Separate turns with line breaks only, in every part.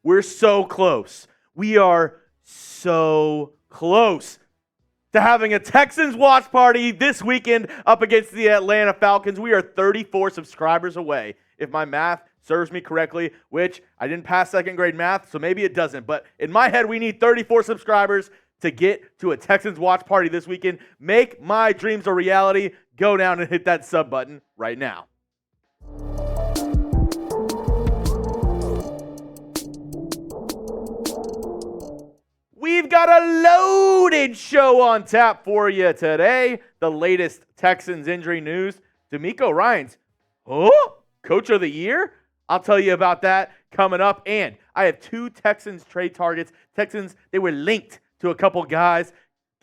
We're so close. We are so close to having a Texans watch party this weekend up against the Atlanta Falcons. We are 34 subscribers away, if my math serves me correctly, which I didn't pass second grade math, so maybe it doesn't. But in my head, we need 34 subscribers to get to a Texans watch party this weekend. Make my dreams a reality. Go down and hit that sub button right now. We've got a loaded show on tap for you today. The latest Texans injury news. DeMeco Ryans, Coach of the Year? I'll tell you about that coming up. And I have 2 Texans trade targets. Texans, they were linked to a couple guys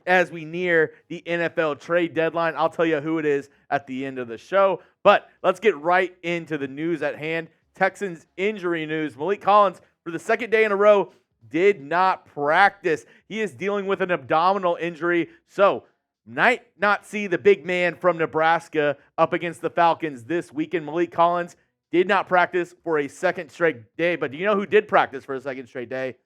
as we near the NFL trade deadline. I'll tell you who it is at the end of the show. But let's get right into the news at hand. Texans injury news. Maliek Collins, for the second day in a row, did not practice. He is dealing with an abdominal injury, so might not see the big man from Nebraska up against the Falcons this weekend. Maliek Collins did not practice for a second straight day, but do you know who did practice for a second straight day?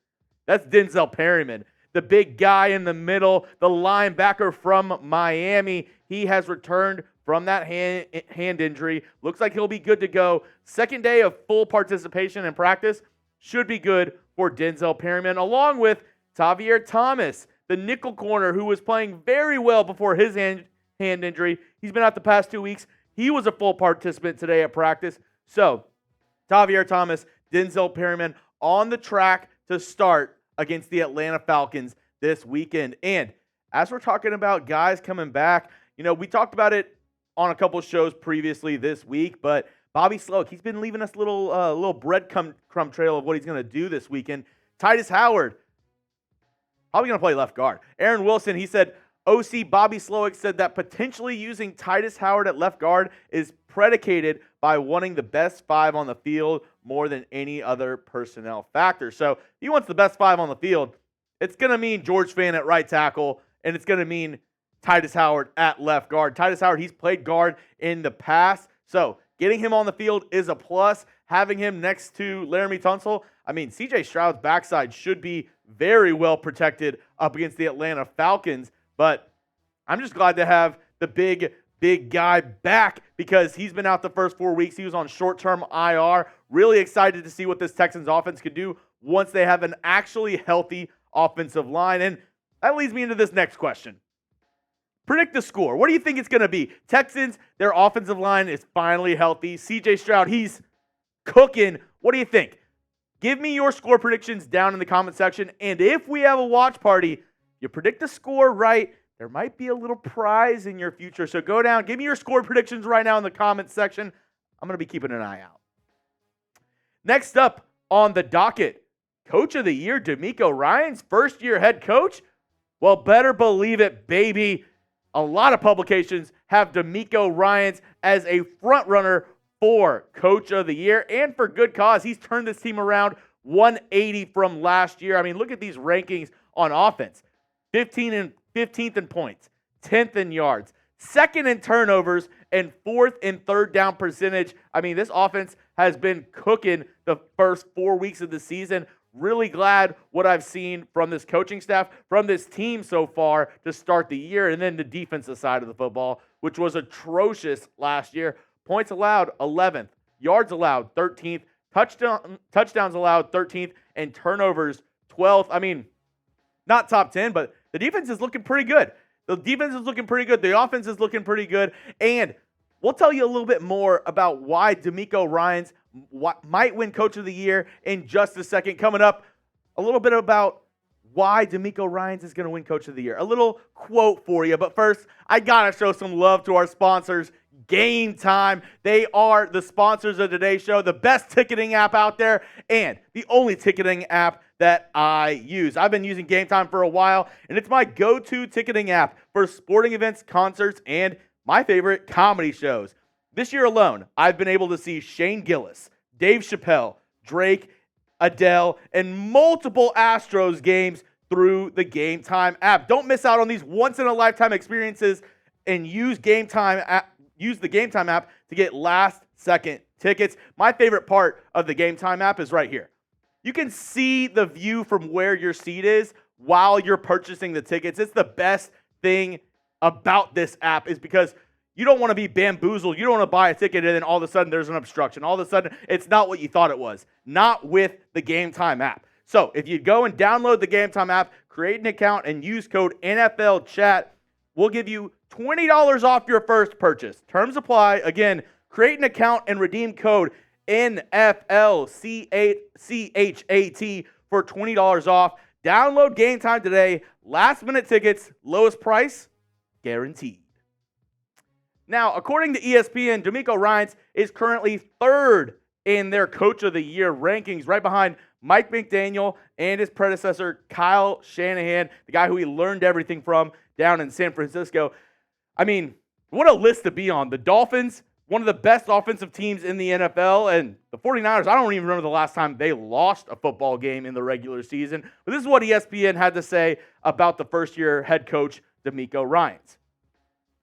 That's Denzel Perryman, the big guy in the middle, the linebacker from Miami. He has returned from that hand injury. Looks like he'll be good to go. Second day of full participation in practice should be good for Denzel Perryman, along with Tavierre Thomas, the nickel corner who was playing very well before his hand injury. He's been out the past 2 weeks. He was a full participant today at practice. So, Tavierre Thomas, Denzel Perryman on the track to start against the Atlanta Falcons this weekend. And as we're talking about guys coming back, we talked about it on a couple of shows previously this week, but Bobby Sloak, he's been leaving us a little breadcrumb trail of what he's going to do this weekend. Titus Howard, probably going to play left guard. Aaron Wilson, he said, OC Bobby Sloak said that potentially using Titus Howard at left guard is predicated by wanting the best 5 on the field more than any other personnel factor. So if he wants the best 5 on the field, it's going to mean George Fant at right tackle, and it's going to mean Titus Howard at left guard. Titus Howard, he's played guard in the past, so getting him on the field is a plus. Having him next to Laremy Tunsil, C.J. Stroud's backside should be very well protected up against the Atlanta Falcons. But I'm just glad to have the big guy back because he's been out the first 4 weeks. He was on short-term IR. Really excited to see what this Texans offense could do once they have an actually healthy offensive line. And that leads me into this next question. Predict the score. What do you think it's going to be? Texans, their offensive line is finally healthy. C.J. Stroud, he's cooking. What do you think? Give me your score predictions down in the comment section. And if we have a watch party, you predict the score right, there might be a little prize in your future. So go down, give me your score predictions right now in the comment section. I'm going to be keeping an eye out. Next up on the docket, Coach of the Year, DeMeco Ryans, first-year head coach. Well, better believe it, baby. A lot of publications have DeMeco Ryans as a front runner for Coach of the Year, and for good cause. He's turned this team around 180 from last year. Look at these rankings on offense. 15th in points, 10th in yards, 2nd in turnovers, and 4th in third down percentage. This offense has been cooking the first 4 weeks of the season. Really glad what I've seen from this coaching staff, from this team so far to start the year, and then the defensive side of the football, which was atrocious last year. Points allowed, 11th. Yards allowed, 13th. Touchdowns allowed, 13th. And turnovers, 12th. Not top 10, but the defense is looking pretty good. The offense is looking pretty good. And we'll tell you a little bit more about why DeMeco Ryans might win Coach of the Year in just a second. Coming up, a little bit about why DeMeco Ryans is going to win Coach of the Year. A little quote for you. But first, I got to show some love to our sponsors, Game Time. They are the sponsors of today's show, the best ticketing app out there, and the only ticketing app that I use. I've been using Game Time for a while, and it's my go-to ticketing app for sporting events, concerts, and my favorite comedy shows. This year alone, I've been able to see Shane Gillis, Dave Chappelle, Drake, Adele, and multiple Astros games through the Game Time app. Don't miss out on these once-in-a-lifetime experiences and use the Game Time app to get last-second tickets. My favorite part of the Game Time app is right here. You can see the view from where your seat is while you're purchasing the tickets. It's the best thing about this app is because you don't want to be bamboozled. You don't want to buy a ticket and then all of a sudden there's an obstruction. All of a sudden it's not what you thought it was. Not with the Game Time app. So if you go and download the Game Time app, create an account, and use code NFL Chat, we'll give you $20 off your first purchase. Terms apply. Again, create an account and redeem code NFLCHAT for $20 off. Download Game Time today. Last minute tickets, lowest price, guaranteed. Now, according to ESPN, DeMeco Ryans is currently third in their Coach of the Year rankings, right behind Mike McDaniel and his predecessor, Kyle Shanahan, the guy who he learned everything from down in San Francisco. I mean, what a list to be on. The Dolphins, one of the best offensive teams in the NFL, and the 49ers, I don't even remember the last time they lost a football game in the regular season. But this is what ESPN had to say about the first-year head coach, DeMeco Ryans.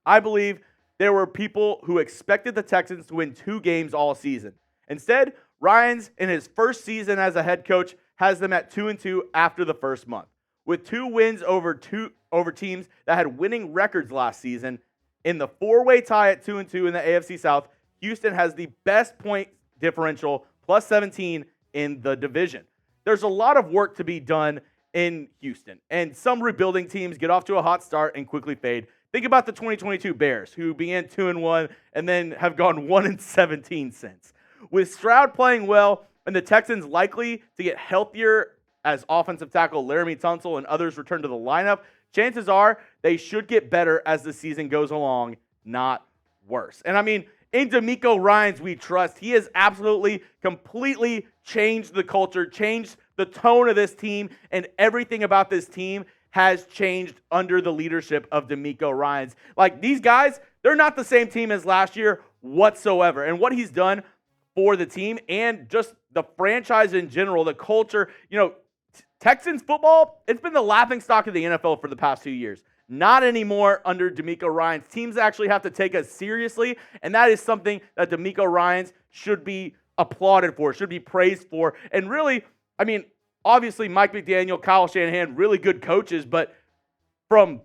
I believe there were people who expected the Texans to win 2 games all season. Instead, Ryans, in his first season as a head coach, has them at 2-2 after the first month. With 2 wins over teams that had winning records last season, in the 4-way tie at 2-2 in the AFC South, Houston has the best point differential, plus 17 in the division. There's a lot of work to be done in Houston, and some rebuilding teams get off to a hot start and quickly fade. Think about the 2022 Bears, who began 2-1 and then have gone 1-17 since. With Stroud playing well and the Texans likely to get healthier as offensive tackle Laremy Tunsil and others return to the lineup, chances are they should get better as the season goes along, not worse. And I mean, in DeMeco Ryans we trust. He has absolutely, completely changed the culture, changed the tone of this team, and everything about this team has changed under the leadership of DeMeco Ryans. Like, these guys, they're not the same team as last year whatsoever. And what he's done for the team and just the franchise in general, the culture, Texans football, it's been the laughingstock of the NFL for the past 2 years. Not anymore under DeMeco Ryans. Teams actually have to take us seriously, and that is something that DeMeco Ryans should be applauded for, should be praised for. And really, I mean, obviously Mike McDaniel, Kyle Shanahan, really good coaches, but from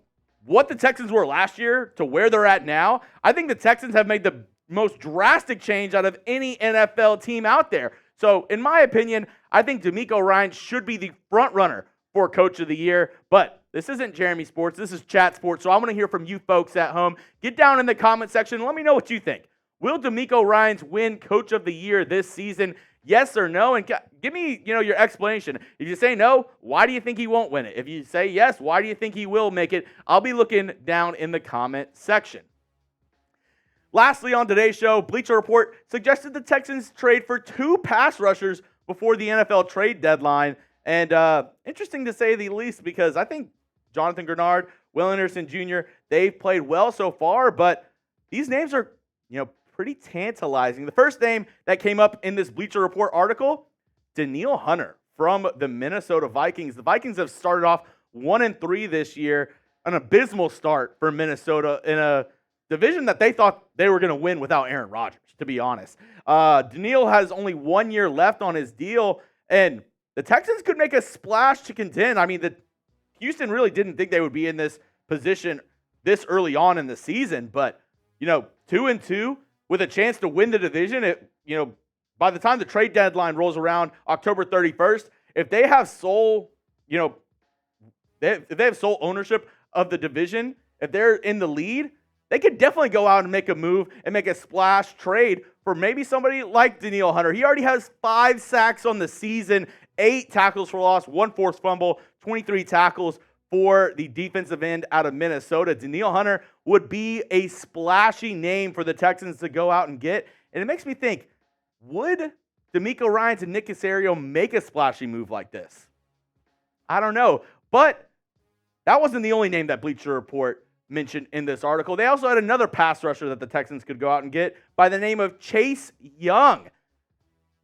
what the Texans were last year to where they're at now, I think the Texans have made the most drastic change out of any NFL team out there. So, in my opinion, I think DeMeco Ryans should be the front runner for Coach of the Year. But this isn't Jeremy Sports. This is Chat Sports. So, I want to hear from you folks at home. Get down in the comment section and let me know what you think. Will DeMeco Ryans win Coach of the Year this season? Yes or no? And give me, your explanation. If you say no, why do you think he won't win it? If you say yes, why do you think he will make it? I'll be looking down in the comment section. Lastly, on today's show, Bleacher Report suggested the Texans trade for 2 pass rushers before the NFL trade deadline. And interesting to say the least, because I think Jonathan Grenard, Will Anderson Jr., they've played well so far, but these names are, pretty tantalizing. The first name that came up in this Bleacher Report article, Danielle Hunter from the Minnesota Vikings. The Vikings have started off 1-3 this year, an abysmal start for Minnesota in a division that they thought they were going to win without Aaron Rodgers, to be honest. Danielle has only 1 year left on his deal, and the Texans could make a splash to contend. I mean, Houston really didn't think they would be in this position this early on in the season, but, 2-2 with a chance to win the division, by the time the trade deadline rolls around October 31st, if they have sole ownership of the division, if they're in the lead, they could definitely go out and make a move and make a splash trade for maybe somebody like Danielle Hunter. He already has 5 sacks on the season, 8 tackles for loss, 1 forced fumble, 23 tackles for the defensive end out of Minnesota. Danielle Hunter would be a splashy name for the Texans to go out and get. And it makes me think, would DeMeco Ryans and Nick Caserio make a splashy move like this? I don't know. But that wasn't the only name that Bleacher Report mentioned in this article. They also had another pass rusher that the Texans could go out and get by the name of Chase Young.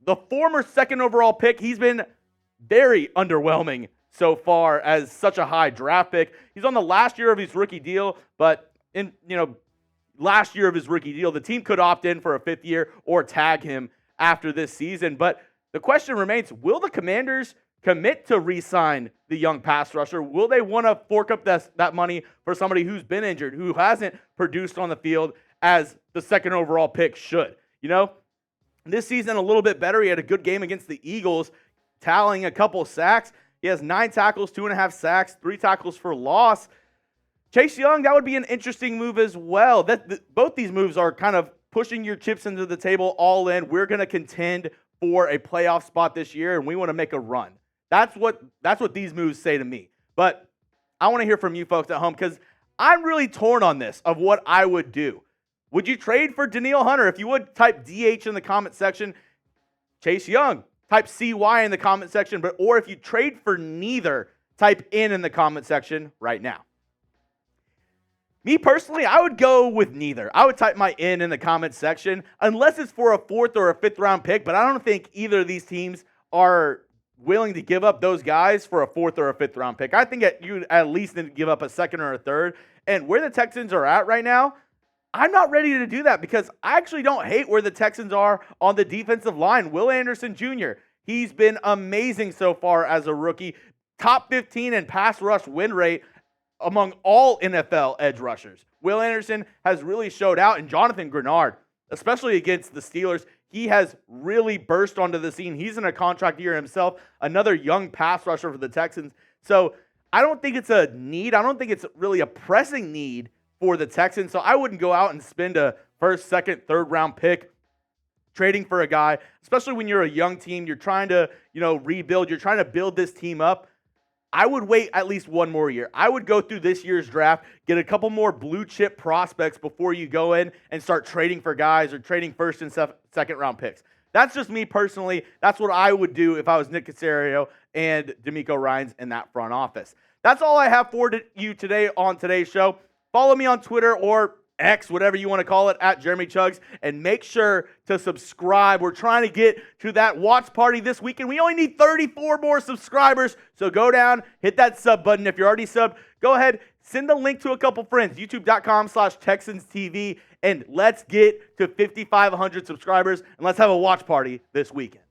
The former 2nd overall pick, he's been very underwhelming so far as such a high draft pick. He's on the last year of his rookie deal, but in last year of his rookie deal, the team could opt in for a 5th year or tag him after this season. But The question remains, will the Commanders commit to re-sign the young pass rusher? Will they want to fork up that money for somebody who's been injured, who hasn't produced on the field as the second overall pick should? This season a little bit better. He had a good game against the Eagles, tallying a couple sacks. He has 9 tackles, 2.5 sacks, 3 tackles for loss. Chase Young, that would be an interesting move as well. Both these moves are kind of pushing your chips into the table all in. We're going to contend for a playoff spot this year, and we want to make a run. That's what these moves say to me. But I want to hear from you folks at home because I'm really torn on this of what I would do. Would you trade for Danielle Hunter? If you would, type DH in the comment section. Chase Young, type CY in the comment section. Or if you trade for neither, type in the comment section right now. Me personally, I would go with neither. I would type my in the comment section unless it's for a 4th or a 5th round pick, but I don't think either of these teams are willing to give up those guys for a 4th or a 5th round pick. I think you at least need to give up a 2nd or a 3rd. And where the Texans are at right now, I'm not ready to do that because I actually don't hate where the Texans are on the defensive line. Will Anderson Jr., he's been amazing so far as a rookie. Top 15 in pass rush win rate among all NFL edge rushers. Will Anderson has really showed out, and Jonathan Grenard, especially against the Steelers, he has really burst onto the scene. He's in a contract year himself, another young pass rusher for the Texans. So I don't think it's a need. I don't think it's really a pressing need for the Texans. So I wouldn't go out and spend a 1st, 2nd, 3rd round pick trading for a guy, especially when you're a young team. You're trying to, rebuild. You're trying to build this team up. I would wait at least one more year. I would go through this year's draft, get a couple more blue chip prospects before you go in and start trading for guys or trading 1st and 2nd round picks. That's just me personally. That's what I would do if I was Nick Caserio and DeMeco Ryans in that front office. That's all I have for you today on today's show. Follow me on Twitter or X, whatever you want to call it, at Jeremy Chuggs, and make sure to subscribe. We're trying to get to that watch party this weekend. We only need 34 more subscribers, so go down, hit that sub button. If you're already subbed, go ahead, send a link to a couple friends, youtube.com/TexansTV, and let's get to 5,500 subscribers, and let's have a watch party this weekend.